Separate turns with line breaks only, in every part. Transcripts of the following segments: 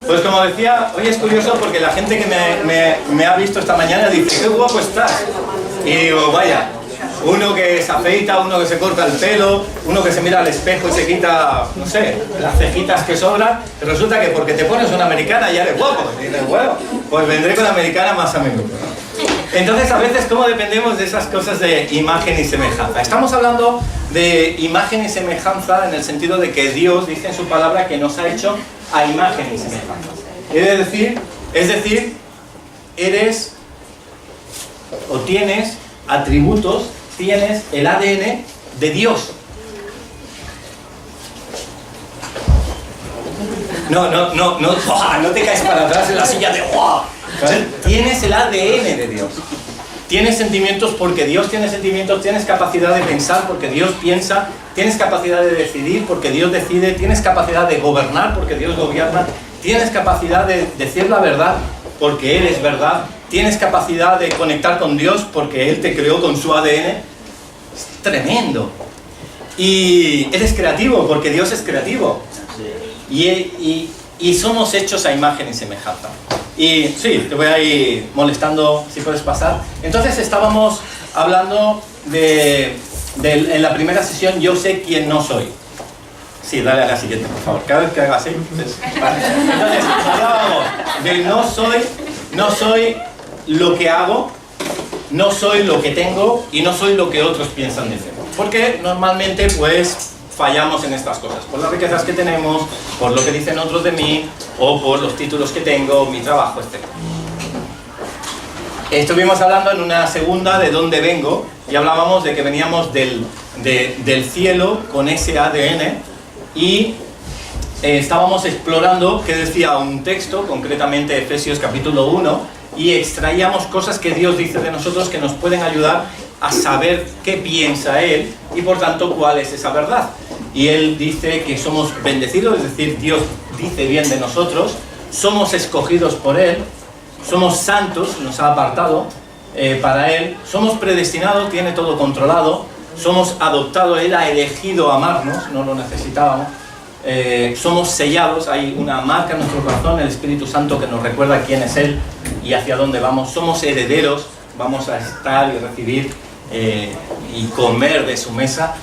Pues como decía, hoy es curioso porque la gente que me ha visto esta mañana dice, qué guapo estás. Y digo, vaya, uno que se afeita, uno que se corta el pelo, uno que se mira al espejo y se quita, no sé, las cejitas que sobran. Y resulta que porque te pones una americana ya eres guapo. Y dices, bueno, pues vendré con la americana más a menudo. Entonces, a veces, ¿cómo dependemos de esas cosas de imagen y semejanza? Estamos hablando de imagen y semejanza en el sentido de que Dios dice en su palabra que nos ha hecho a imagen y semejanza. Es decir, eres o tienes atributos, tienes el ADN de Dios. No te caes para atrás en la silla de ¡wow! Tienes el ADN de Dios. Tienes sentimientos porque Dios tiene sentimientos, tienes capacidad de pensar porque Dios piensa, tienes capacidad de decidir porque Dios decide, tienes capacidad de gobernar porque Dios gobierna, tienes capacidad de decir la verdad porque Él es verdad, tienes capacidad de conectar con Dios porque Él te creó con su ADN. Es tremendo. Y eres creativo porque Dios es creativo. Y somos hechos a imagen y semejanza. Y sí, te voy a ir molestando si puedes pasar. Entonces estábamos hablando en la primera sesión, yo sé quién no soy. Sí, dale a la siguiente, por favor. Cada vez que hagas así. Entonces hablábamos de no soy lo que hago, no soy lo que tengo y no soy lo que otros piensan de mí. Porque normalmente pues fallamos en estas cosas, por las riquezas que tenemos, por lo que dicen otros de mí, o por los títulos que tengo, mi trabajo, etc. Estuvimos hablando en una segunda de dónde vengo, y hablábamos de que veníamos del cielo con ese ADN, y estábamos explorando qué decía un texto, concretamente Efesios capítulo 1, y extraíamos cosas que Dios dice de nosotros que nos pueden ayudar a saber qué piensa Él y por tanto cuál es esa verdad. Y Él dice que somos bendecidos, es decir, Dios dice bien de nosotros, somos escogidos por Él, somos santos, nos ha apartado para Él, somos predestinados, tiene todo controlado, somos adoptados, Él ha elegido amarnos, no lo necesitábamos, somos sellados, hay una marca en nuestro corazón, el Espíritu Santo que nos recuerda quién es Él y hacia dónde vamos, somos herederos, vamos a estar y recibir y comer de su mesa.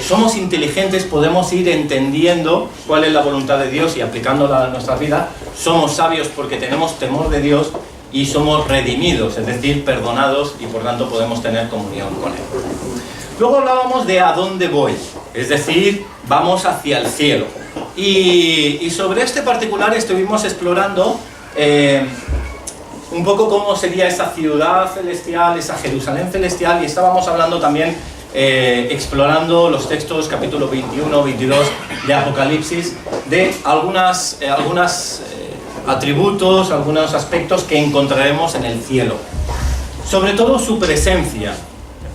Somos inteligentes, podemos ir entendiendo cuál es la voluntad de Dios y aplicándola a nuestra vida. Somos sabios porque tenemos temor de Dios y somos redimidos, es decir, perdonados y por tanto podemos tener comunión con Él. Luego hablábamos de a dónde voy, es decir, vamos hacia el cielo. Y sobre este particular estuvimos explorando un poco cómo sería esa ciudad celestial, esa Jerusalén celestial, y estábamos hablando también, explorando los textos, capítulo 21, 22 de Apocalipsis, de algunos atributos, algunos aspectos que encontraremos en el cielo. Sobre todo su presencia,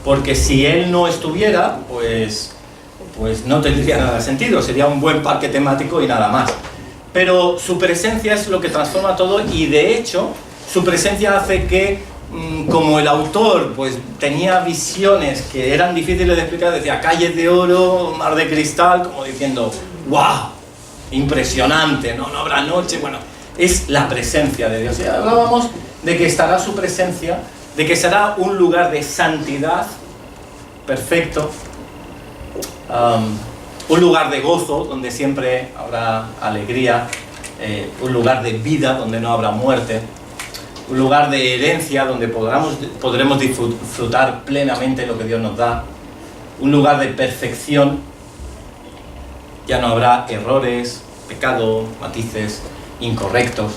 porque si Él no estuviera, pues no tendría nada de sentido, sería un buen parque temático y nada más. Pero su presencia es lo que transforma todo y de hecho su presencia hace que, como el autor pues tenía visiones que eran difíciles de explicar, decía calles de oro, mar de cristal, como diciendo, ¡wow! Impresionante, no habrá noche, bueno, es la presencia de Dios. Y hablábamos de que estará su presencia, de que será un lugar de santidad perfecto, un lugar de gozo, donde siempre habrá alegría, un lugar de vida, donde no habrá muerte, un lugar de herencia donde podremos disfrutar plenamente lo que Dios nos da, un lugar de perfección, ya no habrá errores, pecado, matices incorrectos,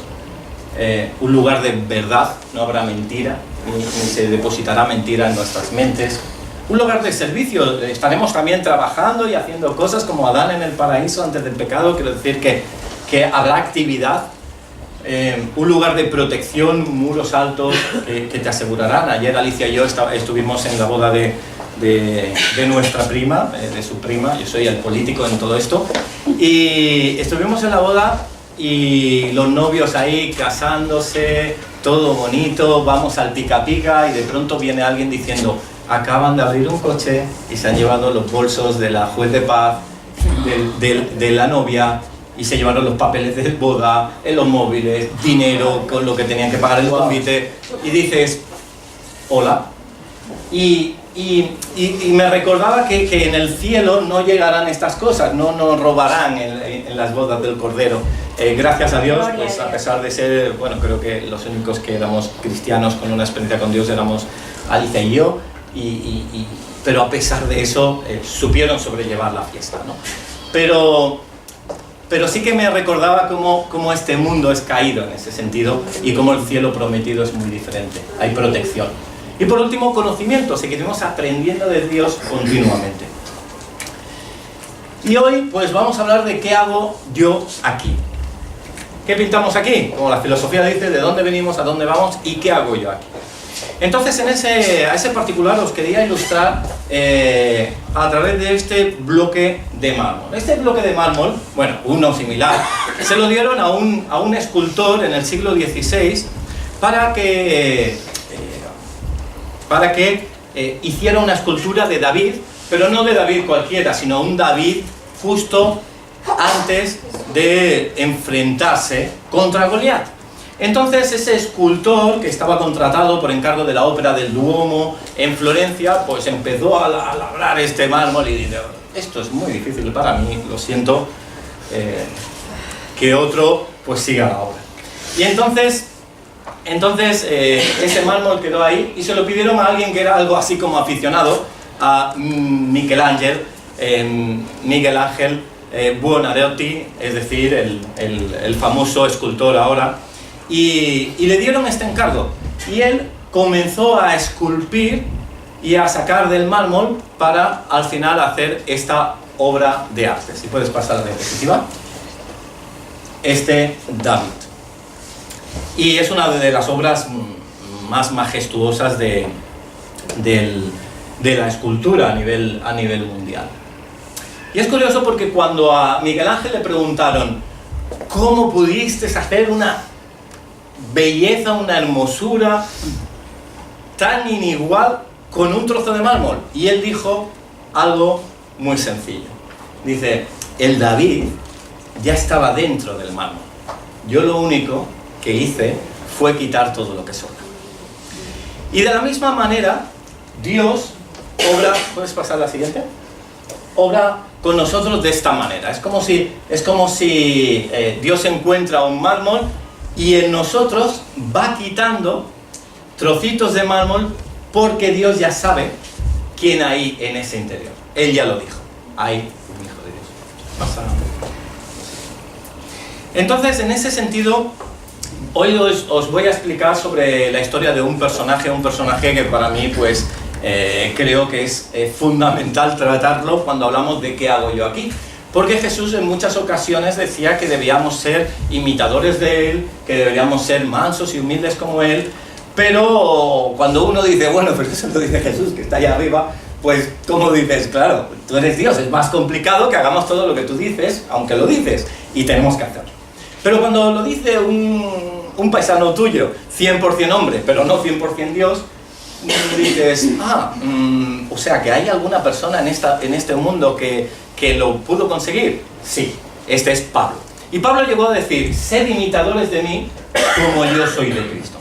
un lugar de verdad, no habrá mentira, ni se depositará mentira en nuestras mentes, un lugar de servicio, estaremos también trabajando y haciendo cosas como Adán en el paraíso antes del pecado, quiero decir que habrá actividad. Un lugar de protección, muros altos que te asegurarán. Ayer Alicia y yo estuvimos en la boda de nuestra prima, de su prima, yo soy el político en todo esto, y estuvimos en la boda y los novios ahí casándose, todo bonito, vamos al pica pica y de pronto viene alguien diciendo, acaban de abrir un coche y se han llevado los bolsos de la juez de paz, de la novia, y se llevaron los papeles de boda, los móviles, dinero con lo que tenían que pagar el convite, y dices, hola. Y me recordaba que en el cielo no llegarán estas cosas, no nos robarán en las bodas del Cordero. Gracias a Dios, pues a pesar de ser, bueno, creo que los únicos que éramos cristianos con una experiencia con Dios éramos Alicia y yo, pero a pesar de eso supieron sobrellevar la fiesta, ¿no? Pero sí que me recordaba cómo este mundo es caído en ese sentido y cómo el cielo prometido es muy diferente, hay protección. Y por último, conocimiento, seguiremos aprendiendo de Dios continuamente. Y hoy pues vamos a hablar de qué hago yo aquí. ¿Qué pintamos aquí? Como la filosofía dice, de dónde venimos, a dónde vamos y qué hago yo aquí. Entonces a ese particular os quería ilustrar a través de este bloque de mármol. Este bloque de mármol, bueno, uno similar, se lo dieron a un escultor en el siglo XVI para que hiciera una escultura de David, pero no de David cualquiera, sino un David justo antes de enfrentarse contra Goliat. Entonces ese escultor, que estaba contratado por encargo de la Ópera del Duomo en Florencia, pues empezó a labrar este mármol y dijo, esto es muy difícil para mí, lo siento, que otro pues siga la obra. Y entonces ese mármol quedó ahí y se lo pidieron a alguien que era algo así como aficionado, a Miguel Ángel Buonarroti, es decir, el famoso escultor ahora, y le dieron este encargo. Y él comenzó a esculpir y a sacar del mármol para al final hacer esta obra de arte. Si puedes pasar a la diapositiva. Este David. Y es una de las obras más majestuosas de la escultura a nivel mundial. Y es curioso porque cuando a Miguel Ángel le preguntaron ¿cómo pudiste hacer una belleza, una hermosura tan inigual con un trozo de mármol? Y él dijo algo muy sencillo. Dice, el David ya estaba dentro del mármol. Yo lo único que hice fue quitar todo lo que sobra. Y de la misma manera, Dios obra, ¿puedes pasar la siguiente? Obra con nosotros de esta manera. Es como si Dios encuentra un mármol y en nosotros va quitando trocitos de mármol porque Dios ya sabe quién hay en ese interior. Él ya lo dijo. Hay un hijo de Dios. Pasa. Entonces, en ese sentido, hoy os voy a explicar sobre la historia de un personaje que para mí, pues, creo que es fundamental tratarlo cuando hablamos de qué hago yo aquí. Porque Jesús en muchas ocasiones decía que debíamos ser imitadores de Él, que deberíamos ser mansos y humildes como Él, pero cuando uno dice, bueno, pero eso lo dice Jesús, que está allá arriba, pues, ¿cómo dices? Claro, tú eres Dios, es más complicado que hagamos todo lo que tú dices, aunque lo dices, y tenemos que hacerlo. Pero cuando lo dice un paisano tuyo, 100% hombre, pero no 100% Dios, dices, o sea, que hay alguna persona en este mundo que lo pudo conseguir. Sí, este es Pablo. Y Pablo llegó a decir, sed imitadores de mí como yo soy de Cristo.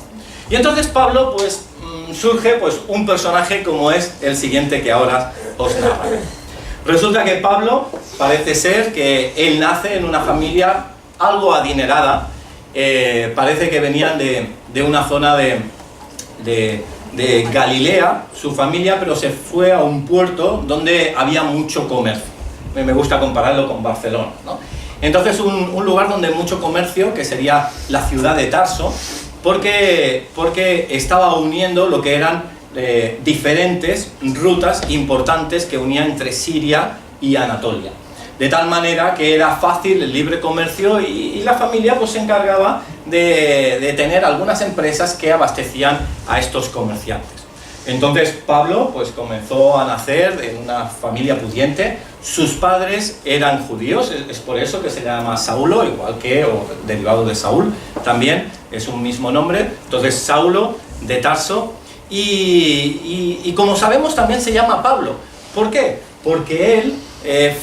Y entonces Pablo, pues, surge pues un personaje como es el siguiente que ahora os narraré. Resulta que Pablo parece ser que él nace en una familia algo adinerada, parece que venían de una zona de Galilea, su familia, pero se fue a un puerto donde había mucho comercio. Me gusta compararlo con Barcelona, ¿no? Entonces un lugar donde mucho comercio, que sería la ciudad de Tarso, porque estaba uniendo lo que eran diferentes rutas importantes que unían entre Siria y Anatolia. De tal manera que era fácil el libre comercio y la familia pues se encargaba de tener algunas empresas que abastecían a estos comerciantes. Entonces Pablo pues comenzó a nacer en una familia pudiente. Sus padres eran judíos, es por eso que se llama Saulo, igual que, o derivado de Saúl, también es un mismo nombre. Entonces Saulo de Tarso, y como sabemos también se llama Pablo. ¿Por qué? Porque él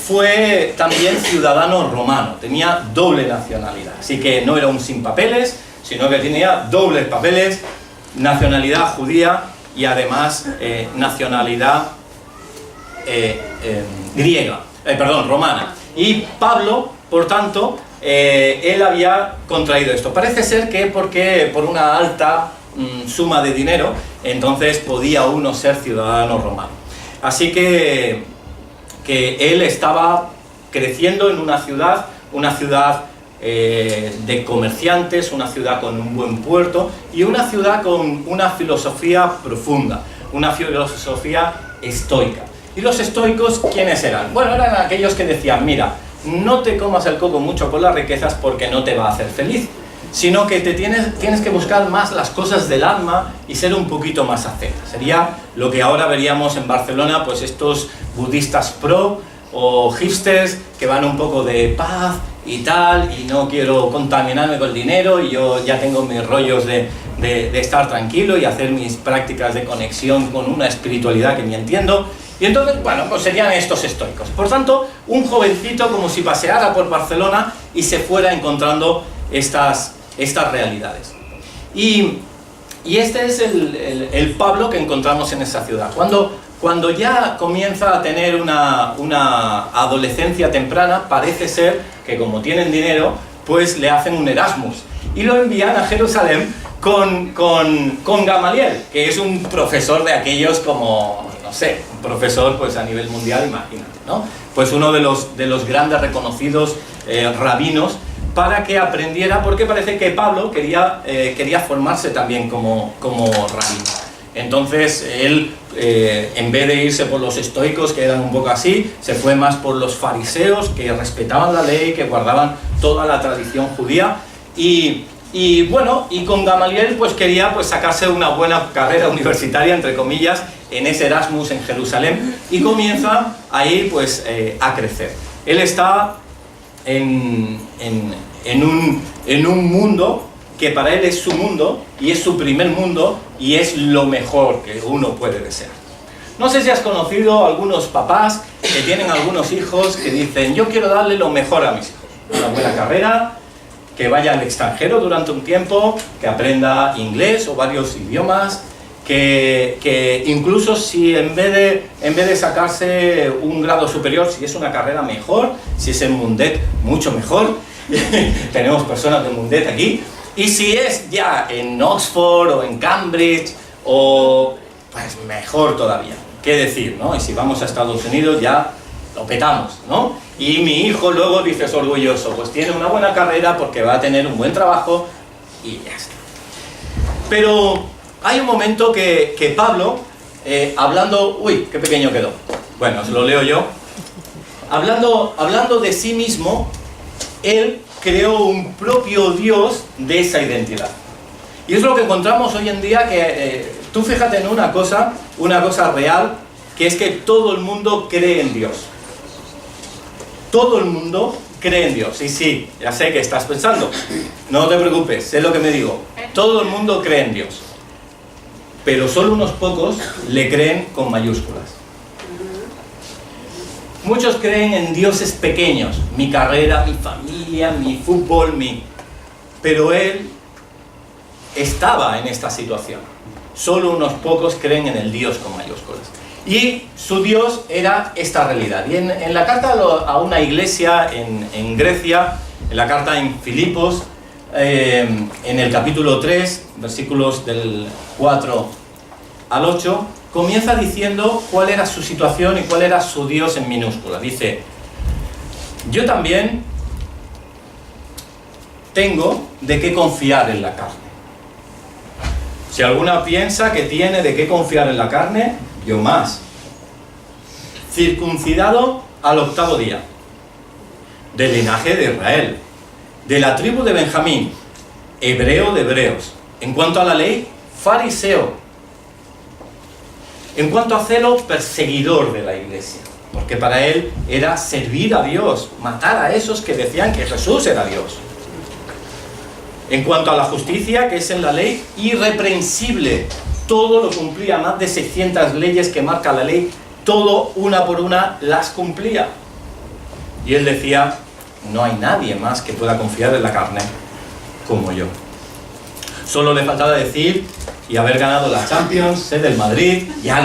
fue también ciudadano romano, tenía doble nacionalidad, así que no era un sin papeles, sino que tenía dobles papeles, nacionalidad judía y además nacionalidad romana. Y Pablo, por tanto, él había contraído esto. Parece ser que porque por una alta suma de dinero, entonces podía uno ser ciudadano romano. Así que él estaba creciendo en una ciudad de comerciantes, una ciudad con un buen puerto y una ciudad con una filosofía profunda, una filosofía estoica. ¿Y los estoicos quiénes eran? Bueno, eran aquellos que decían, mira, no te comas el coco mucho con las riquezas porque no te va a hacer feliz, sino que tienes que buscar más las cosas del alma y ser un poquito más asceta. Sería lo que ahora veríamos en Barcelona, pues estos budistas pro o hipsters que van un poco de paz y tal, y no quiero contaminarme con el dinero, y yo ya tengo mis rollos de estar tranquilo y hacer mis prácticas de conexión con una espiritualidad que ni entiendo. Y entonces, bueno, pues serían estos estoicos. Por tanto, un jovencito como si paseara por Barcelona y se fuera encontrando estas realidades. Y este es el Pablo que encontramos en esa ciudad. Cuando ya comienza a tener una adolescencia temprana, parece ser que como tienen dinero, pues le hacen un Erasmus y lo envían a Jerusalén con Gamaliel, que es un profesor de aquellos como, no sé, un profesor pues a nivel mundial, imagínate, ¿no? Pues uno de los grandes reconocidos rabinos, para que aprendiera, porque parece que Pablo quería formarse también como rabino. Entonces él, en vez de irse por los estoicos, que eran un poco así, se fue más por los fariseos, que respetaban la ley, que guardaban toda la tradición judía, y bueno, y con Gamaliel pues quería pues sacarse una buena carrera universitaria, entre comillas, en ese Erasmus en Jerusalén, y comienza ahí pues a crecer. Él está en un mundo que para él es su mundo, y es su primer mundo, y es lo mejor que uno puede desear. No sé si has conocido algunos papás que tienen algunos hijos que dicen, yo quiero darle lo mejor a mis hijos, una buena carrera, que vaya al extranjero durante un tiempo, que aprenda inglés o varios idiomas, que incluso si en vez de sacarse un grado superior, si es una carrera mejor, si es en Mundet, mucho mejor, tenemos personas de Mundet aquí, y si es ya en Oxford o en Cambridge, o pues mejor todavía, qué decir, ¿no? Y si vamos a Estados Unidos ya lo petamos, ¿no? Y mi hijo luego dice, es orgulloso, pues tiene una buena carrera porque va a tener un buen trabajo y ya está. Pero hay un momento que Pablo, hablando... Uy, qué pequeño quedó. Bueno, os lo leo yo. Hablando de sí mismo, él creó un propio Dios de esa identidad. Y es lo que encontramos hoy en día, que tú fíjate en una cosa real, que es que todo el mundo cree en Dios. Todo el mundo cree en Dios. Y sí, ya sé que estás pensando. No te preocupes, sé lo que me digo. Todo el mundo cree en Dios. Pero solo unos pocos le creen con mayúsculas. Muchos creen en dioses pequeños. Mi carrera, mi familia, mi fútbol, Pero él estaba en esta situación. Solo unos pocos creen en el Dios con mayúsculas. Y su Dios era esta realidad. Y en la carta a una iglesia en Grecia, en la carta en Filipos, en el capítulo 3, versículos del 4 al 8, comienza diciendo cuál era su situación y cuál era su Dios en minúscula. Dice, yo también tengo de qué confiar en la carne. Si alguna piensa que tiene de qué confiar en la carne, yo más. Circuncidado al 8º día, del linaje de Israel, de la tribu de Benjamín, hebreo de hebreos. En cuanto a la ley, fariseo. En cuanto a celo, perseguidor de la iglesia. Porque para él era servir a Dios, matar a esos que decían que Jesús era Dios. En cuanto a la justicia, que es en la ley, irreprensible. Todo lo cumplía, más de 600 leyes que marca la ley, todo una por una las cumplía. Y él decía, no hay nadie más que pueda confiar en la carne como yo. Solo le faltaba decir y haber ganado la Champions, ser del Madrid, ya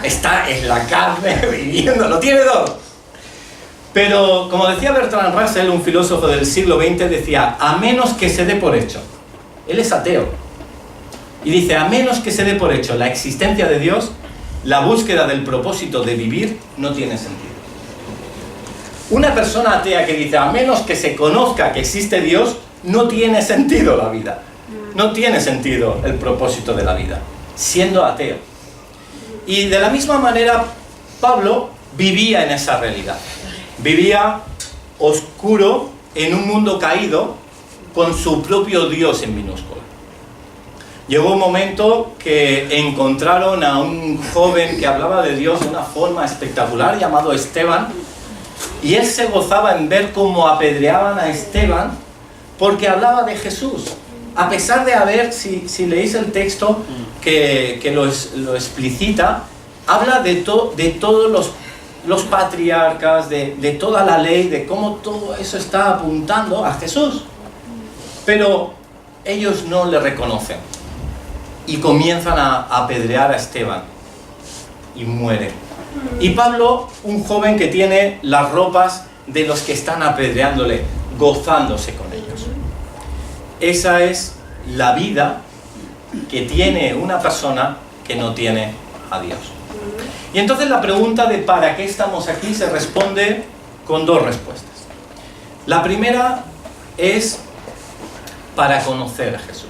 está en la carne viviendo, lo tiene todo. Pero como decía Bertrand Russell, un filósofo del siglo XX, decía, a menos que se dé por hecho, él es ateo, y dice, a menos que se dé por hecho la existencia de Dios, la búsqueda del propósito de vivir no tiene sentido. Una persona atea que dice, a menos que se conozca que existe Dios, no tiene sentido la vida. No tiene sentido el propósito de la vida, siendo ateo. Y de la misma manera, Pablo vivía en esa realidad. Vivía oscuro en un mundo caído con su propio Dios en minúscula. Llegó un momento que encontraron a un joven que hablaba de Dios de una forma espectacular, llamado Esteban, y él se gozaba en ver cómo apedreaban a Esteban porque hablaba de Jesús. A pesar de haber, si leéis el texto que lo explicita, habla de todos los patriarcas, de toda la ley, de cómo todo eso está apuntando a Jesús. Pero ellos no le reconocen y comienzan a apedrear a Esteban y muere. Y Pablo, un joven que tiene las ropas de los que están apedreándole, gozándose con ellos. Esa es la vida que tiene una persona que no tiene a Dios. Y entonces la pregunta de ¿para qué estamos aquí? Se responde con dos respuestas. La primera es para conocer a Jesús.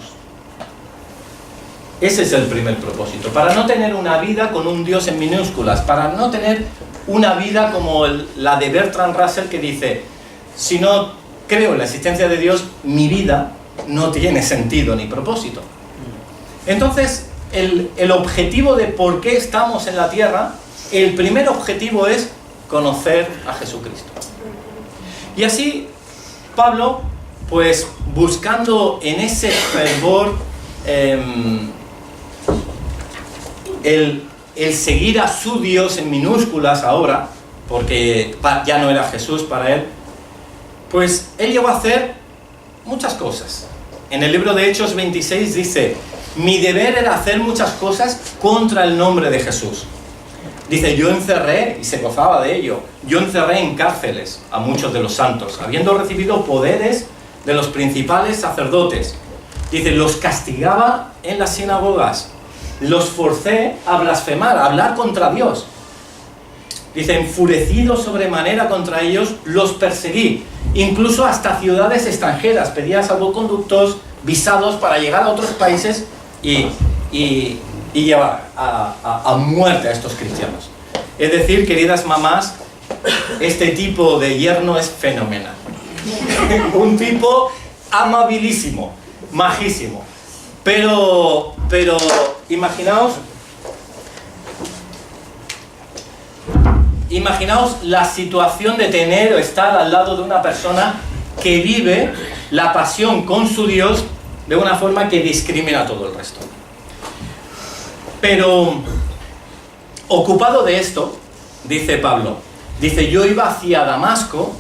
Ese es el primer propósito, para no tener una vida con un Dios en minúsculas, para no tener una vida como la de Bertrand Russell, que dice, si no creo en la existencia de Dios, mi vida no tiene sentido ni propósito. Entonces, el objetivo de por qué estamos en la tierra, el primer objetivo es conocer a Jesucristo. Y así, Pablo, pues buscando en ese fervor el seguir a su Dios en minúsculas ahora, porque ya no era Jesús para él, pues él llegó a hacer muchas cosas. En el libro de Hechos 26 dice, mi deber era hacer muchas cosas contra el nombre de Jesús. Dice, yo encerré, y se gozaba de ello, yo encerré en cárceles a muchos de los santos, habiendo recibido poderes de los principales sacerdotes. Dice, los castigaba en las sinagogas, los forcé a blasfemar, a hablar contra Dios. Dice, enfurecido sobremanera contra ellos, los perseguí, incluso hasta ciudades extranjeras, pedía salvoconductos, visados para llegar a otros países y llevar a muerte a estos cristianos. Es decir, queridas mamás, este tipo de yerno es fenomenal. Un tipo amabilísimo, majísimo. Pero imaginaos la situación de tener o estar al lado de una persona que vive la pasión con su Dios de una forma que discrimina a todo el resto. Pero ocupado de esto, dice Pablo, dice, yo iba hacia Damasco,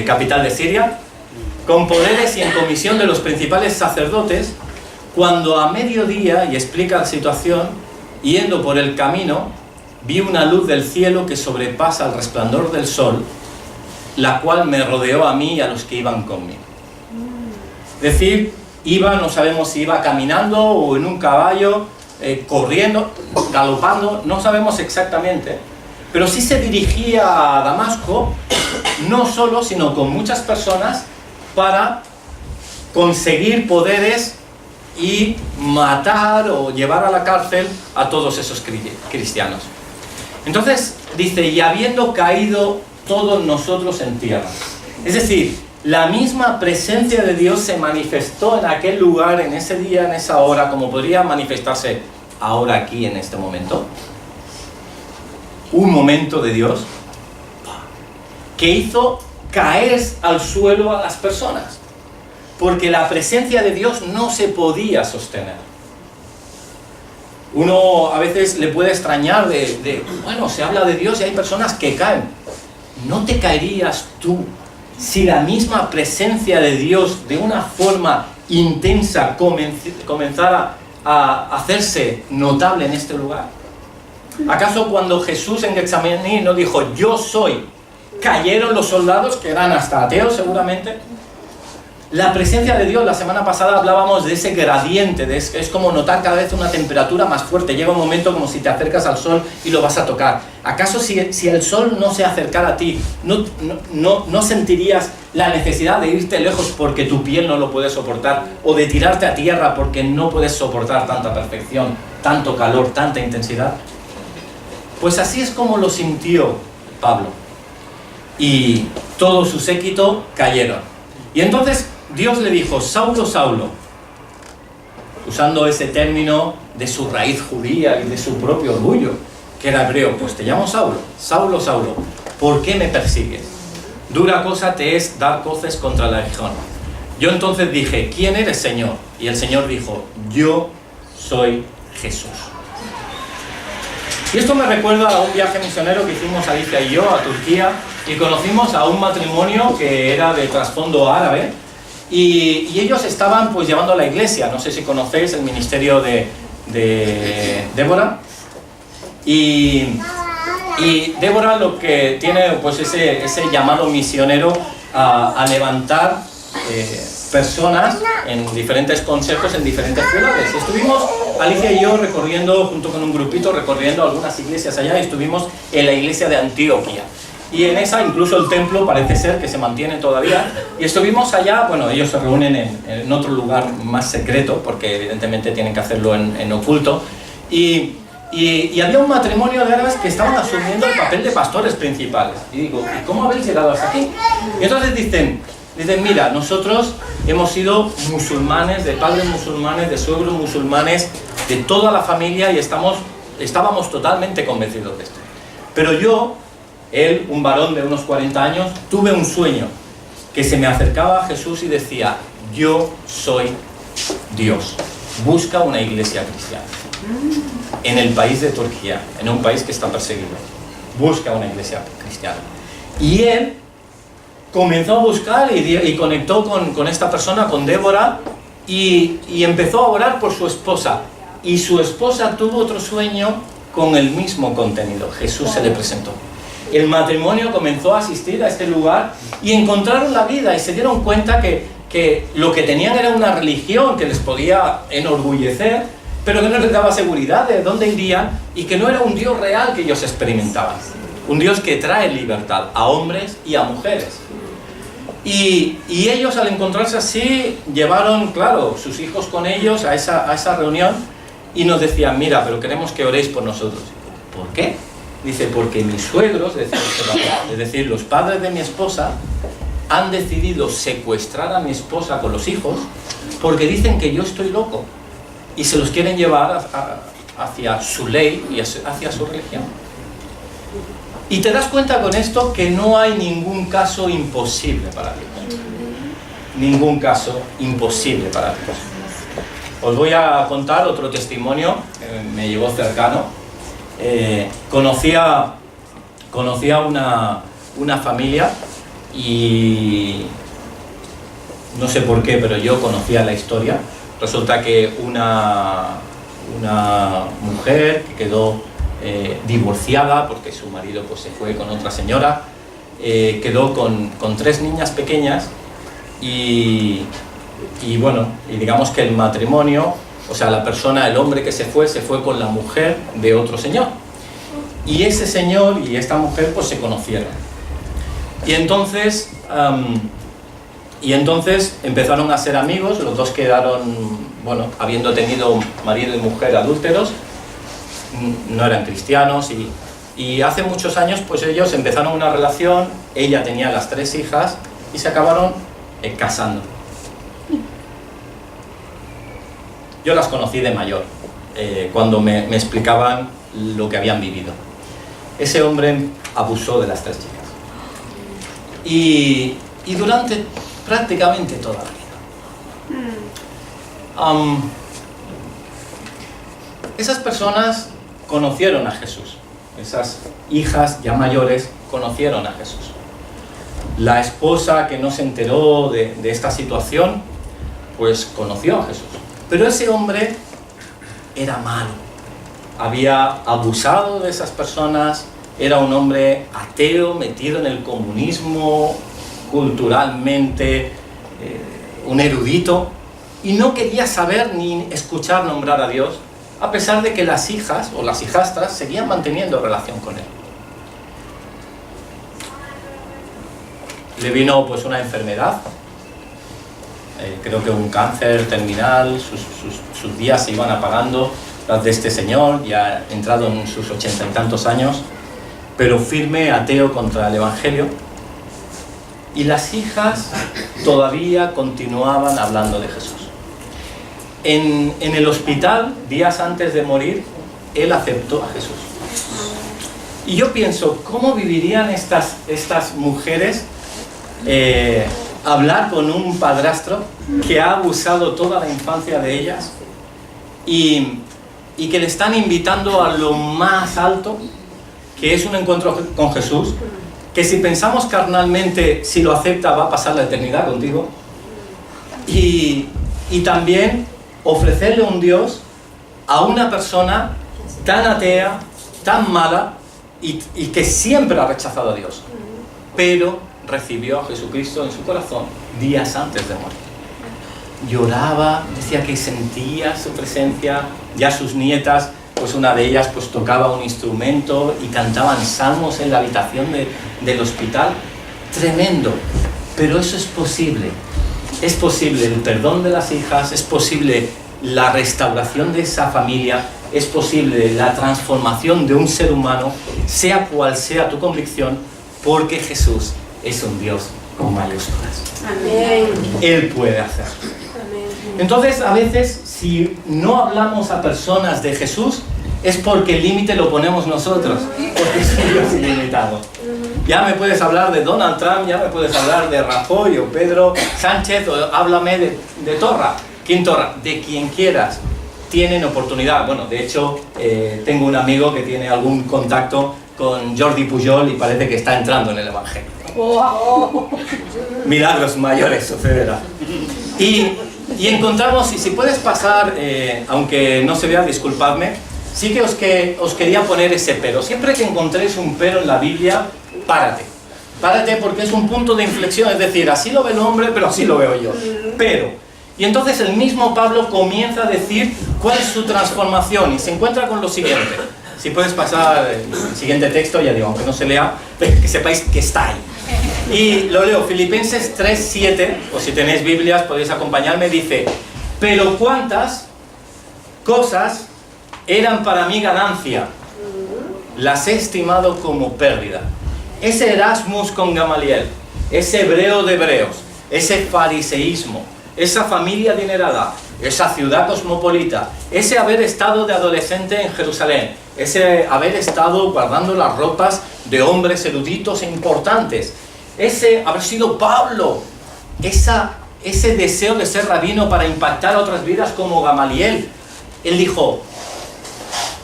capital de Siria, con poderes y en comisión de los principales sacerdotes, cuando a mediodía, y explica la situación, yendo por el camino, vi una luz del cielo que sobrepasa el resplandor del sol, la cual me rodeó a mí y a los que iban conmigo. Es decir, no sabemos si iba caminando o en un caballo, corriendo, galopando, no sabemos exactamente, pero sí se dirigía a Damasco, no solo, sino con muchas personas, para conseguir poderes y matar o llevar a la cárcel a todos esos cristianos. Entonces dice, y habiendo caído todos nosotros en tierra. Es decir, la misma presencia de Dios se manifestó en aquel lugar, en ese día, en esa hora, como podría manifestarse ahora aquí, en este momento. Un momento de Dios que hizo caer al suelo a las personas, porque la presencia de Dios no se podía sostener. Uno a veces le puede extrañar bueno, se habla de Dios y hay personas que caen. ¿no te caerías tú si la misma presencia de Dios de una forma intensa comenzara a hacerse notable en este lugar? ¿Acaso cuando Jesús en Getsemaní no dijo yo soy, cayeron los soldados, que eran hasta ateos seguramente? La presencia de Dios, la semana pasada hablábamos de ese gradiente, es como notar cada vez una temperatura más fuerte. Llega un momento como si te acercas al sol y lo vas a tocar. ¿Acaso si el sol no se acercara a ti, no sentirías la necesidad de irte lejos porque tu piel no lo puede soportar? O de tirarte a tierra porque no puedes soportar tanta perfección, tanto calor, tanta intensidad. Pues así es como lo sintió Pablo. Y todo su séquito cayeron. Y entonces Dios le dijo, Saulo, Saulo, usando ese término de su raíz judía y de su propio orgullo, que era hebreo, pues te llamo Saulo, Saulo, Saulo, ¿por qué me persigues? Dura cosa te es dar coces contra el aguijón. Yo entonces dije, ¿quién eres, Señor? Y el Señor dijo, yo soy Jesús. Y esto me recuerda a un viaje misionero que hicimos Alicia y yo a Turquía, y conocimos a un matrimonio que era de trasfondo árabe, y ellos estaban pues llevando a la iglesia. No sé si conocéis el ministerio de Débora, y Débora lo que tiene pues ese llamado misionero a levantar personas en diferentes consejos en diferentes ciudades. Estuvimos Alicia y yo recorriendo, junto con un grupito, recorriendo algunas iglesias allá, y estuvimos en la iglesia de Antioquia. Y en esa incluso el templo parece ser que se mantiene todavía. Y estuvimos allá, bueno, ellos se reúnen en otro lugar más secreto, porque evidentemente tienen que hacerlo en oculto. Y había un matrimonio de árabes que estaban asumiendo el papel de pastores principales. Y digo, ¿y cómo habéis llegado hasta aquí? Y entonces dicen, mira, nosotros hemos sido musulmanes, de padres musulmanes, de suegros musulmanes, de toda la familia, y estábamos totalmente convencidos de esto. Pero yo, él, un varón de unos 40 años, tuve un sueño, que se me acercaba a Jesús y decía, yo soy Dios, busca una iglesia cristiana. En el país de Turquía, en un país que está perseguido, busca una iglesia cristiana. Y él comenzó a buscar y conectó con esta persona, con Débora, y empezó a orar por su esposa. Y su esposa tuvo otro sueño con el mismo contenido. Jesús se le presentó. El matrimonio comenzó a asistir a este lugar y encontraron la vida, y se dieron cuenta que lo que tenían era una religión que les podía enorgullecer, pero que no les daba seguridad de dónde irían, y que no era un Dios real que ellos experimentaban. Un Dios que trae libertad a hombres y a mujeres. Y ellos, al encontrarse así, llevaron, claro, sus hijos con ellos a esa reunión, y nos decían, mira, pero queremos que oréis por nosotros. ¿Por qué? Dice, porque mis suegros, es decir, los padres de mi esposa, han decidido secuestrar a mi esposa con los hijos, porque dicen que yo estoy loco, y se los quieren llevar hacia su ley y hacia su religión. Y te das cuenta con esto que no hay ningún caso imposible para Dios. Ningún caso imposible para Dios. Os voy a contar otro testimonio que me llegó cercano. Conocía una familia, y no sé por qué, pero yo conocía la historia. Resulta que una mujer que quedó divorciada porque su marido pues se fue con otra señora, quedó con 3 niñas pequeñas, y bueno, y digamos que el matrimonio, o sea, la persona, el hombre que se fue con la mujer de otro señor, y ese señor y esta mujer pues se conocieron, y entonces empezaron a ser amigos. Los dos quedaron, bueno, habiendo tenido marido y mujer adúlteros, no eran cristianos, y hace muchos años pues ellos empezaron una relación. Ella tenía las 3 hijas y se acabaron casando. Yo las conocí de mayor, cuando me explicaban lo que habían vivido. Ese hombre abusó de las 3 chicas, y durante prácticamente toda la vida. Esas personas conocieron a Jesús, esas hijas ya mayores conocieron a Jesús. La esposa que no se enteró de esta situación, pues conoció a Jesús. Pero ese hombre era malo, había abusado de esas personas, era un hombre ateo, metido en el comunismo, culturalmente, un erudito, y no quería saber ni escuchar nombrar a Dios, a pesar de que las hijas o las hijastras seguían manteniendo relación con él. Le vino pues una enfermedad, creo que un cáncer terminal, sus días se iban apagando, las de este señor, ya entrado en sus 80 y tantos años, pero firme, ateo contra el Evangelio, y las hijas todavía continuaban hablando de Jesús. En el hospital, días antes de morir, él aceptó a Jesús. Y yo pienso, ¿cómo vivirían estas mujeres hablar con un padrastro que ha abusado toda la infancia de ellas y que le están invitando a lo más alto, que es un encuentro con Jesús, que si pensamos carnalmente, si lo acepta va a pasar la eternidad contigo, y también ofrecerle un Dios a una persona tan atea, tan mala, y que siempre ha rechazado a Dios, pero recibió a Jesucristo en su corazón días antes de morir. Lloraba, decía que sentía su presencia, ya sus nietas, pues una de ellas pues tocaba un instrumento y cantaban salmos en la habitación del hospital. Tremendo, pero eso es posible. Es posible el perdón de las hijas, es posible la restauración de esa familia, es posible la transformación de un ser humano, sea cual sea tu convicción, porque Jesús es un Dios con mayúsculas.
Amén.
Él puede hacerlo. Entonces, a veces, si no hablamos a personas de Jesús, es porque el límite lo ponemos nosotros, porque es un Dios ilimitado. Ya me puedes hablar de Donald Trump, ya me puedes hablar de Rajoy o Pedro Sánchez, o háblame de Torra, Quim Torra, de quien quieras. Tienen oportunidad. Bueno, de hecho, tengo un amigo que tiene algún contacto con Jordi Pujol y parece que está entrando en el Evangelio.
Wow.
Milagros mayores sucederán. Y encontramos, y si puedes pasar, aunque no se vea, disculpadme, sí que os quería poner ese pero. Siempre que encontréis un pero en la Biblia, párate. Párate porque es un punto de inflexión, es decir, así lo ve el hombre, pero así lo veo yo. Pero. Y entonces el mismo Pablo comienza a decir cuál es su transformación y se encuentra con lo siguiente. Si puedes pasar el siguiente texto, ya digo, aunque no se lea, que sepáis que está ahí. Y lo leo, Filipenses 3:7, o si tenéis Biblias podéis acompañarme, dice: pero cuántas cosas eran para mí ganancia, las he estimado como pérdida. Ese Erasmus con Gamaliel, ese hebreo de hebreos, ese fariseísmo, esa familia adinerada, esa ciudad cosmopolita, ese haber estado de adolescente en Jerusalén, ese haber estado guardando las ropas de hombres eruditos e importantes, ese haber sido Pablo, ese deseo de ser rabino para impactar a otras vidas como Gamaliel. Él dijo: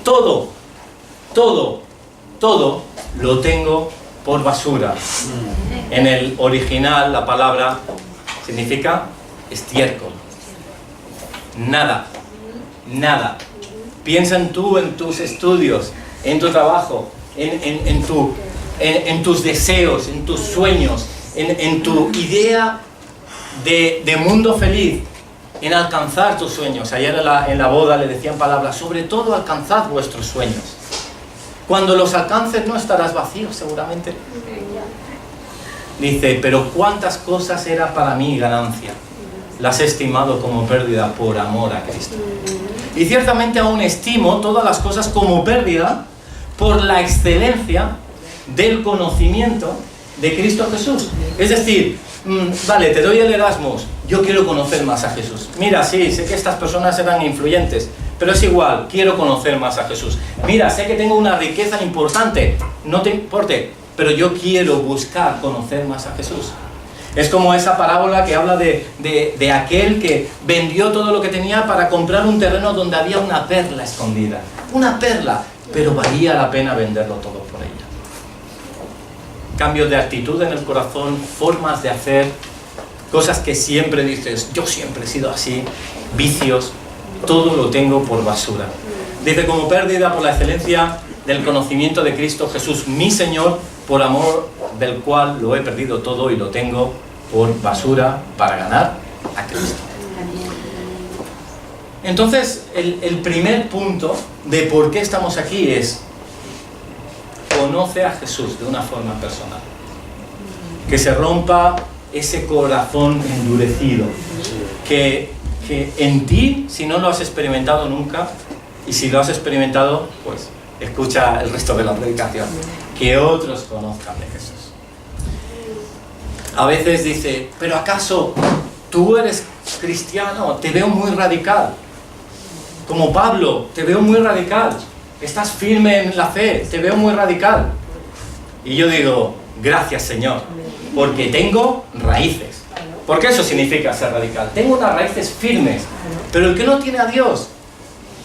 todo lo tengo por basura. En el original la palabra significa estiércol. Nada. Piensa en tus estudios, en tu trabajo, en tus deseos, en tus sueños, en tu idea de mundo feliz, en alcanzar tus sueños. Ayer en la boda le decían palabras: sobre todo alcanzad vuestros sueños. Cuando los alcances no estarás vacío, seguramente. Dice: pero cuántas cosas era para mí ganancia, las he estimado como pérdida por amor a Cristo. Y ciertamente aún estimo todas las cosas como pérdida por la excelencia del conocimiento de Cristo Jesús. Es decir, vale, te doy el Erasmus, yo quiero conocer más a Jesús. Mira, sí, sé que estas personas eran influyentes, pero es igual, quiero conocer más a Jesús. Mira, sé que tengo una riqueza importante, no te importe, pero yo quiero buscar conocer más a Jesús. Es como esa parábola que habla de aquel que vendió todo lo que tenía para comprar un terreno donde había una perla escondida. Una perla, pero valía la pena venderlo todo por ella. cambios de actitud en el corazón, formas de hacer, cosas que siempre dices, yo siempre he sido así, vicios, todo lo tengo por basura. Dice, como pérdida por la excelencia del conocimiento de Cristo Jesús, mi Señor, por amor del cual lo he perdido todo y lo tengo por basura para ganar a Cristo. Entonces, el primer punto de por qué estamos aquí es: conoce a Jesús de una forma personal. Que se rompa ese corazón endurecido. Que en ti, si no lo has experimentado nunca, y si lo has experimentado, pues escucha el resto de la predicación. Que otros conozcan de Jesús. A veces dice, pero ¿acaso tú eres cristiano? Te veo muy radical. Como Pablo, te veo muy radical. Estás firme en la fe, te veo muy radical. Y yo digo, gracias Señor, porque tengo raíces. Porque eso significa ser radical. Tengo unas raíces firmes. Pero el que no tiene a Dios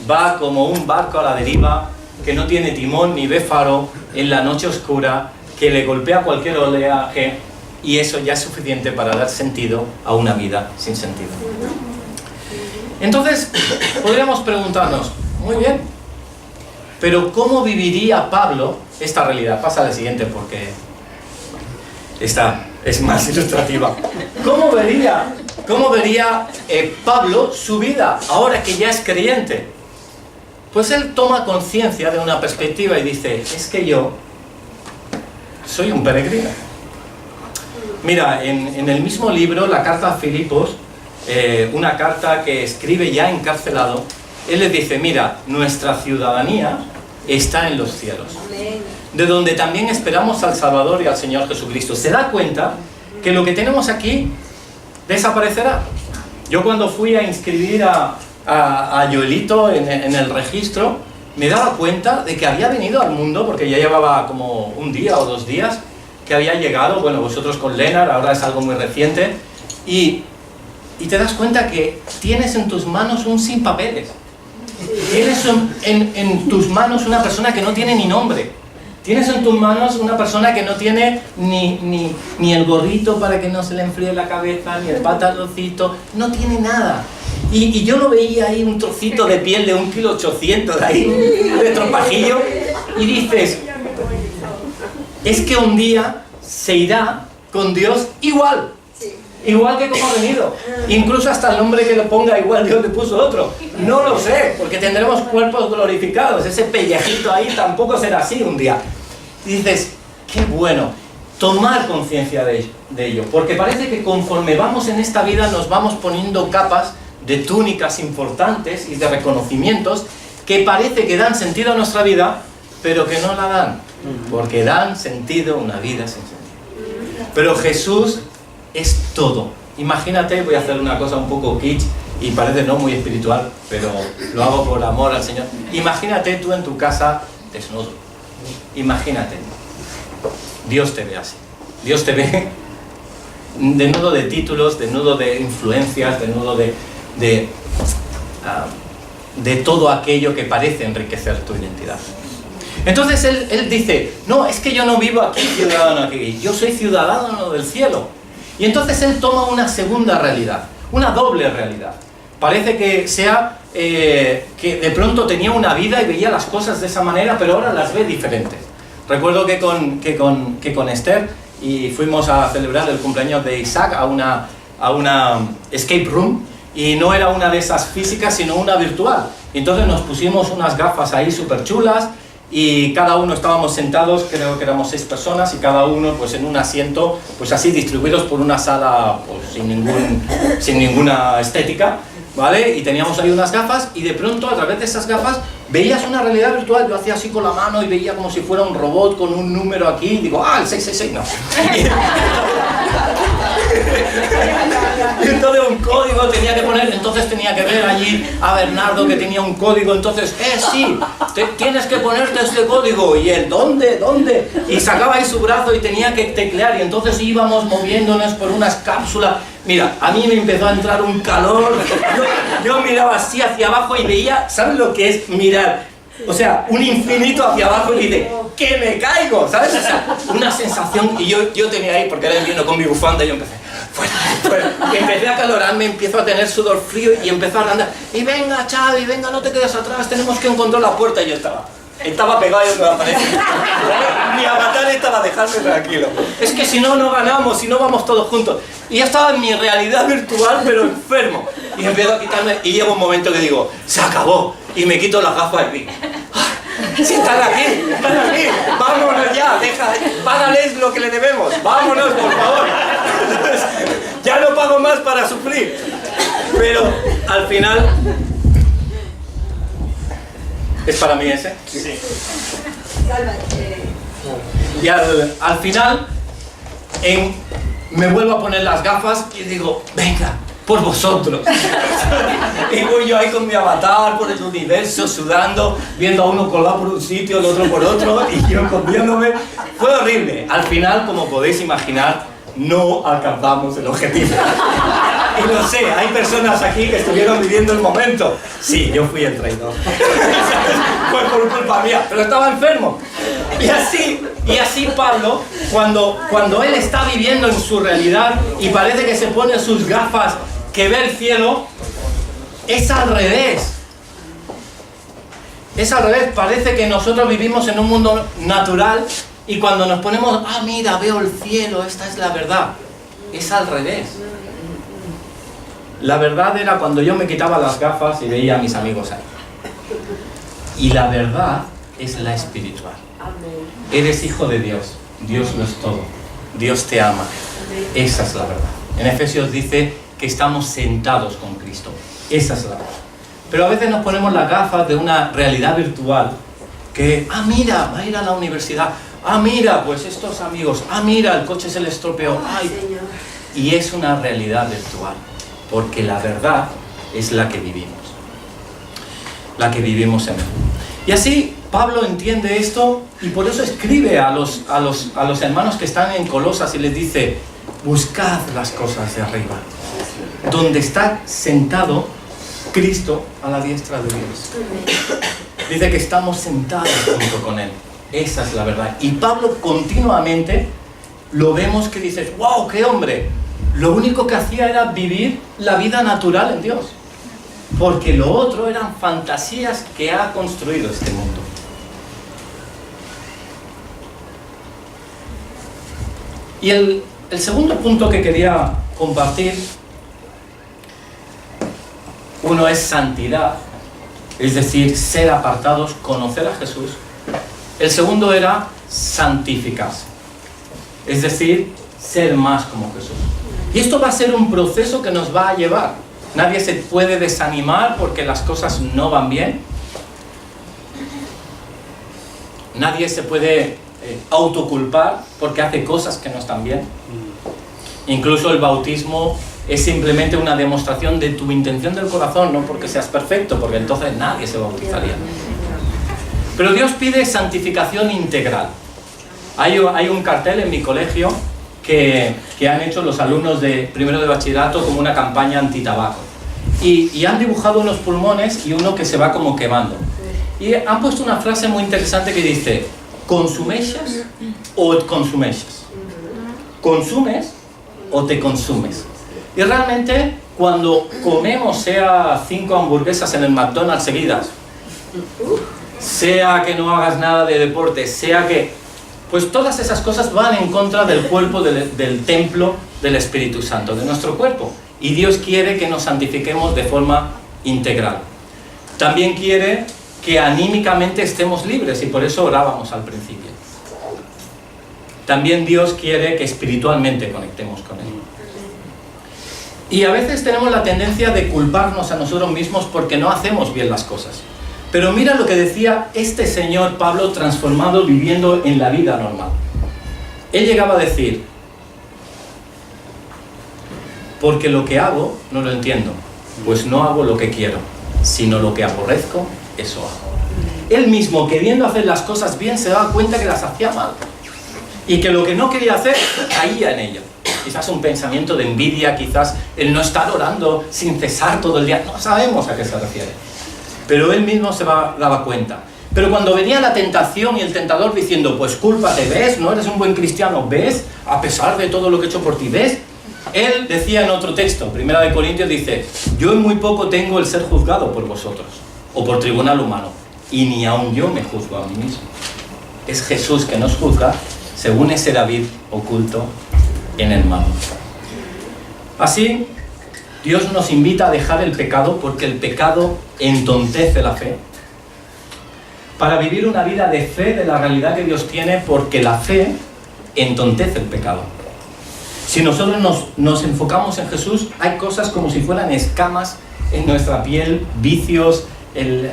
va como un barco a la deriva, que no tiene timón ni ve faro en la noche oscura, que le golpea cualquier oleaje, y eso ya es suficiente para dar sentido a una vida sin sentido. Entonces, podríamos preguntarnos, muy bien, pero ¿cómo viviría Pablo esta realidad? Pasa a la siguiente porque esta es más ilustrativa. ¿Cómo vería Pablo su vida ahora que ya es creyente? Pues él toma conciencia de una perspectiva y dice, es que yo soy un peregrino. Mira, en el mismo libro, la carta a Filipos, una carta que escribe ya encarcelado, él les dice, mira, nuestra ciudadanía está en los cielos, de donde también esperamos al Salvador y al Señor Jesucristo. Se da cuenta que lo que tenemos aquí desaparecerá. Yo cuando fui a inscribir a Joelito en el registro, me daba cuenta de que había venido al mundo, porque ya llevaba como un día o 2 días que había llegado, bueno, vosotros con Lennart, ahora es algo muy reciente, y te das cuenta que tienes en tus manos un sin papeles. Tienes en tus manos una persona que no tiene ni nombre. Tienes en tus manos una persona que no tiene ni el gorrito para que no se le enfríe la cabeza, ni el pantaloncito, no tiene nada. Y yo lo veía ahí, un trocito de piel de 1,8 kg ahí, de tropajillo, y dices, es que un día se irá con Dios igual. Igual que como ha venido. Incluso hasta el nombre que le ponga igual Dios le puso otro. No lo sé, porque tendremos cuerpos glorificados. Ese pellejito ahí tampoco será así un día. Y dices, qué bueno, tomar conciencia de ello. Porque parece que conforme vamos en esta vida nos vamos poniendo capas de túnicas importantes y de reconocimientos que parece que dan sentido a nuestra vida, pero que no la dan. Porque dan sentido a una vida sin sentido. Pero Jesús es todo. Imagínate, voy a hacer una cosa un poco kitsch y parece no muy espiritual, pero lo hago por amor al Señor. Imagínate tú en tu casa desnudo. Imagínate. Dios te ve así. Dios te ve desnudo de títulos, desnudo de influencias, desnudo de todo aquello que parece enriquecer tu identidad. Entonces él dice, no, es que yo no vivo aquí ciudadano aquí, yo soy ciudadano del cielo. Y entonces él toma una segunda realidad, una doble realidad. Parece que sea que de pronto tenía una vida y veía las cosas de esa manera, pero ahora las ve diferentes. Recuerdo que con Esther y fuimos a celebrar el cumpleaños de Isaac a una escape room, y no era una de esas físicas, sino una virtual. Y entonces nos pusimos unas gafas ahí súper chulas, y cada uno estábamos sentados, creo que éramos 6 personas, y cada uno pues en un asiento, pues así distribuidos por una sala pues, sin ninguna estética, ¿vale? Y teníamos ahí unas gafas, y de pronto a través de esas gafas veías una realidad virtual. Yo hacía así con la mano y veía como si fuera un robot con un número aquí, y digo, el 666, no. Y entonces un código tenía que poner, entonces tenía que ver allí a Bernardo que tenía un código, entonces, sí, tienes que ponerte este código, y él, ¿dónde? Y sacaba ahí su brazo y tenía que teclear, y entonces íbamos moviéndonos por unas cápsulas. Mira, a mí me empezó a entrar un calor, yo miraba así hacia abajo y veía, ¿sabes lo que es mirar O sea, un infinito hacia abajo y dice, ¡que me caigo! ¿Sabes? O sea, una sensación, y yo tenía ahí, porque era invierno con mi bufanda, y yo empecé, fuera. Y empecé a calorarme, empiezo a tener sudor frío y empezó a andar. Y venga, Xavi, venga, no te quedes atrás, tenemos que encontrar la puerta. Y yo estaba pegado y no aparece. Mi avatar estaba dejarme tranquilo. Es que si no, no ganamos, si no vamos todos juntos. Y yo estaba en mi realidad virtual, pero enfermo. Y empiezo a quitarme, y llega un momento que digo, se acabó. Y me quito las gafas y digo, ¡sí, están aquí! ¡Vámonos ya! Págales lo que le debemos. ¡Vámonos, por favor! Ya no pago más para sufrir. Pero al final... ¿Es para mí ese? Sí. Y al final me vuelvo a poner las gafas y digo, venga, por vosotros. Y voy yo ahí con mi avatar por el universo, sudando, viendo a uno colado por un sitio, el otro por otro, y yo comiéndome. Fue horrible. Al final, como podéis imaginar, no alcanzamos el objetivo. Y lo sé, hay personas aquí que estuvieron viviendo el momento. Sí, yo fui el traidor. Fue por culpa mía, pero estaba enfermo. Y así Pablo, cuando él está viviendo en su realidad y parece que se pone sus gafas, que ve el cielo, es al revés. Es al revés, parece que nosotros vivimos en un mundo natural y cuando nos ponemos, mira, veo el cielo, esta es la verdad. Es al revés. La verdad era cuando yo me quitaba las gafas y veía a mis amigos ahí. Y la verdad es la espiritual. Eres hijo de Dios. Dios lo es todo. Dios te ama. Esa es la verdad. En Efesios dice que estamos sentados con Cristo. Esa es la verdad. Pero a veces nos ponemos las gafas de una realidad virtual que, mira, va a ir a la universidad. Mira, pues estos amigos. Mira, el coche se le estropeó. Y es una realidad virtual. Porque la verdad es la que vivimos. La que vivimos en él. Y así Pablo entiende esto y por eso escribe a los hermanos que están en Colosas y les dice, buscad las cosas de arriba, donde está sentado Cristo a la diestra de Dios. Dice que estamos sentados junto con Él. Esa es la verdad. Y Pablo continuamente lo vemos que dice, ¡wow, qué hombre! Lo único que hacía era vivir la vida natural en Dios. Porque lo otro eran fantasías que ha construido este mundo. Y el segundo punto que quería compartir, uno es santidad, es decir, ser apartados, conocer a Jesús. El segundo era santificarse, es decir, ser más como Jesús. Y esto va a ser un proceso que nos va a llevar. Nadie se puede desanimar porque las cosas no van bien. Nadie se puede autoculpar porque hace cosas que no están bien. Incluso el bautismo es simplemente una demostración de tu intención del corazón, no porque seas perfecto, porque entonces nadie se bautizaría. Pero Dios pide santificación integral. Hay un cartel en mi colegio que han hecho los alumnos de primero de bachillerato como una campaña antitabaco. Y han dibujado unos pulmones y uno que se va como quemando. Y han puesto una frase muy interesante que dice, ¿consumeixas o et consumeixas? ¿Consumes o te consumes? Y realmente cuando comemos, sea 5 hamburguesas en el McDonald's seguidas, sea que no hagas nada de deporte, sea que... pues todas esas cosas van en contra del cuerpo del templo del Espíritu Santo, de nuestro cuerpo. Y Dios quiere que nos santifiquemos de forma integral. También quiere que anímicamente estemos libres y por eso orábamos al principio. También Dios quiere que espiritualmente conectemos con Él. Y a veces tenemos la tendencia de culparnos a nosotros mismos porque no hacemos bien las cosas. Pero mira lo que decía este señor Pablo transformado viviendo en la vida normal. Él llegaba a decir, porque lo que hago no lo entiendo, pues no hago lo que quiero, sino lo que aborrezco, eso hago. Él mismo, queriendo hacer las cosas bien, se daba cuenta que las hacía mal. Y que lo que no quería hacer, caía en ello. Quizás un pensamiento de envidia, quizás el no estar orando sin cesar todo el día. No sabemos a qué se refiere. Pero él mismo se daba cuenta. Pero cuando venía la tentación y el tentador diciendo, pues cúlpate, ¿ves? No eres un buen cristiano, ¿ves? A pesar de todo lo que he hecho por ti, ¿ves? Él decía en otro texto, 1 Corintios dice, yo en muy poco tengo el ser juzgado por vosotros, o por tribunal humano, y ni aun yo me juzgo a mí mismo. Es Jesús que nos juzga según ese David oculto en el mar. Así, Dios nos invita a dejar el pecado porque el pecado entontece la fe, para vivir una vida de fe de la realidad que Dios tiene, porque la fe entontece el pecado. Si nosotros nos enfocamos en Jesús, hay cosas como si fueran escamas en nuestra piel, vicios,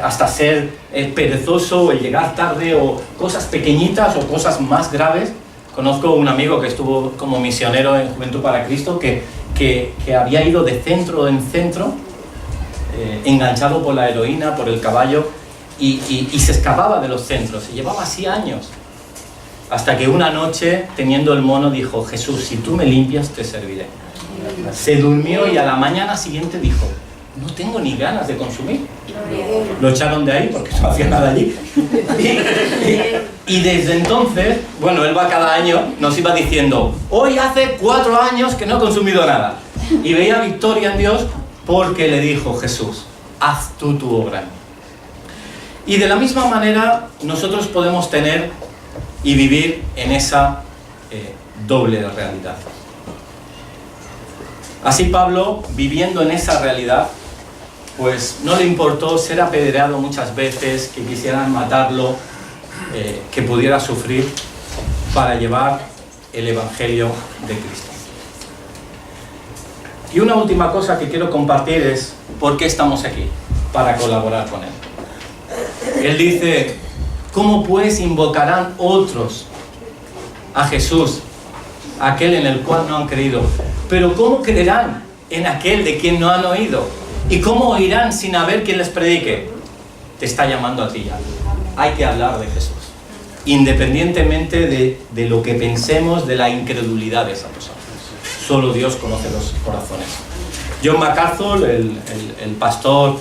hasta ser perezoso, el llegar tarde, o cosas pequeñitas o cosas más graves. Conozco un amigo que estuvo como misionero en Juventud para Cristo, que había ido de centro en centro, enganchado por la heroína, por el caballo, y se escapaba de los centros, y llevaba así años. Hasta que una noche, teniendo el mono, dijo, Jesús, si tú me limpias, te serviré. Se durmió y a la mañana siguiente dijo, no tengo ni ganas de consumir. Lo echaron de ahí porque no hacía nada allí. Y desde entonces, bueno, él va cada año, nos iba diciendo, hoy hace 4 años que no he consumido nada. Y veía victoria en Dios porque le dijo Jesús, haz tú tu obra en mí. Y de la misma manera, nosotros podemos tener y vivir en esa doble realidad. Así Pablo, viviendo en esa realidad, pues no le importó ser apedreado muchas veces, que quisieran matarlo, que pudiera sufrir para llevar el Evangelio de Cristo. Y una última cosa que quiero compartir es por qué estamos aquí, para colaborar con él. Él dice, ¿cómo pues invocarán otros a Jesús, aquel en el cual no han creído? Pero ¿cómo creerán en aquel de quien no han oído? ¿Y cómo oirán sin haber quien les predique? Te está llamando a ti ya. Hay que hablar de Jesús, independientemente de lo que pensemos, de la incredulidad de esa persona. Solo Dios conoce los corazones. John MacArthur, el pastor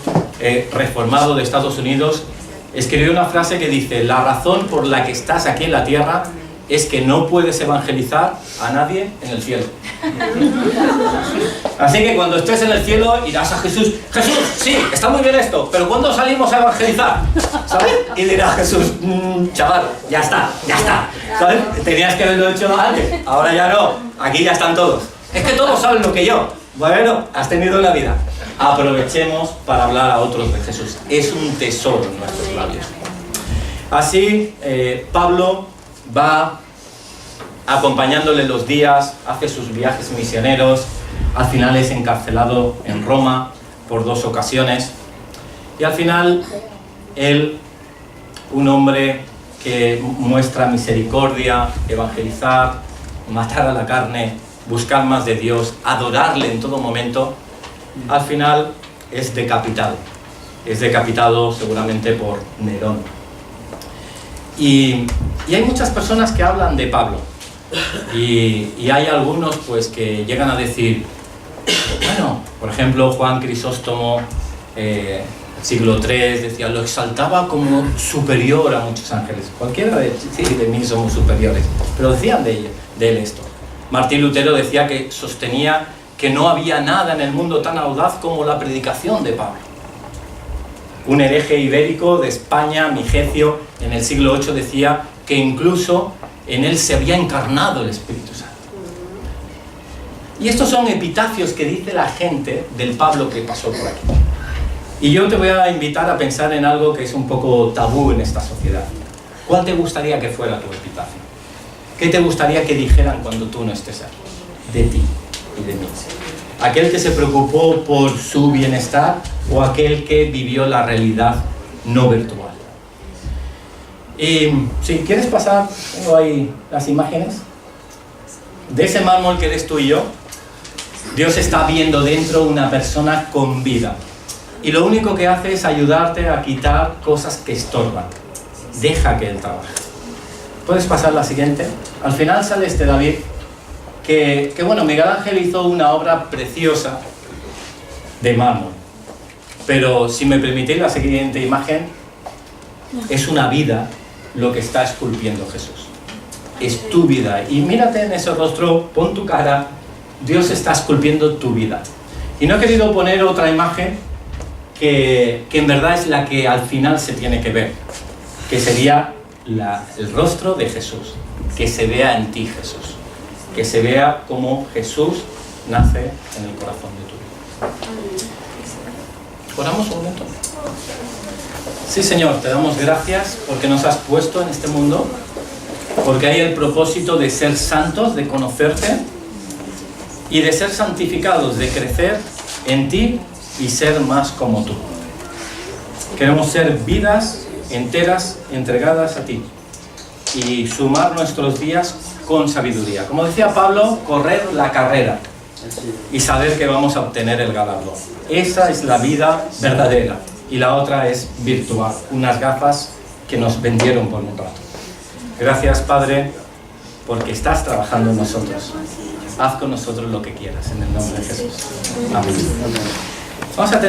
reformado de Estados Unidos, escribió una frase que dice, la razón por la que estás aquí en la tierra es que no puedes evangelizar a nadie en el cielo. Así que cuando estés en el cielo irás a Jesús, Jesús, sí, está muy bien esto, pero ¿cuándo salimos a evangelizar? ¿Sabes? Y dirá Jesús, chaval, ya está, ¿sabes? Tenías que haberlo hecho antes, ahora ya no, aquí ya están todos. Es que todos saben lo que yo. Bueno, has tenido la vida. Aprovechemos para hablar a otros de Jesús. Es un tesoro en nuestros labios. Así, Pablo va acompañándole los días, hace sus viajes misioneros, al final es encarcelado en Roma por 2 ocasiones, y al final él, un hombre que muestra misericordia, evangelizar, matar a la carne, buscar más de Dios, adorarle en todo momento, al final es decapitado seguramente por Nerón. Y hay muchas personas que hablan de Pablo, y hay algunos pues que llegan a decir, bueno, por ejemplo Juan Crisóstomo, siglo III, decía, lo exaltaba como superior a muchos ángeles. Cualquiera de mí somos superiores, pero decían de él esto. Martín Lutero decía que sostenía que no había nada en el mundo tan audaz como la predicación de Pablo. Un hereje ibérico de España, Migecio, en el siglo VIII decía que incluso en él se había encarnado el Espíritu Santo. Y estos son epitafios que dice la gente del Pablo que pasó por aquí. Y yo te voy a invitar a pensar en algo que es un poco tabú en esta sociedad. ¿Cuál te gustaría que fuera tu epitafio? ¿Qué te gustaría que dijeran cuando tú no estés aquí? De ti y de mí. ¿Aquel que se preocupó por su bienestar o aquel que vivió la realidad no virtual? Y si quieres pasar, tengo ahí las imágenes. De ese mármol que eres tú y yo, Dios está viendo dentro una persona con vida. Y lo único que hace es ayudarte a quitar cosas que estorban. Deja que Él trabaje. ¿Puedes pasar la siguiente? Al final sale este David, que bueno, Miguel Ángel hizo una obra preciosa de mármol. Pero si me permitís la siguiente imagen, es una vida lo que está esculpiendo Jesús. Es tu vida. Y mírate en ese rostro, pon tu cara, Dios está esculpiendo tu vida. Y no he querido poner otra imagen que en verdad es la que al final se tiene que ver, que sería el rostro de Jesús, que se vea en ti Jesús, que se vea como Jesús nace en el corazón de tu vida. Oramos un momento. Sí, Señor, te damos gracias porque nos has puesto en este mundo, porque hay el propósito de ser santos, de conocerte y de ser santificados, de crecer en ti y ser más como tú. Queremos ser vidas enteras entregadas a ti y sumar nuestros días con sabiduría. Como decía Pablo, correr la carrera y saber que vamos a obtener el galardón. Esa es la vida verdadera y la otra es virtual, unas gafas que nos vendieron por un rato. Gracias, Padre, porque estás trabajando en nosotros. Haz con nosotros lo que quieras, en el nombre de Jesús. Amén. Vamos a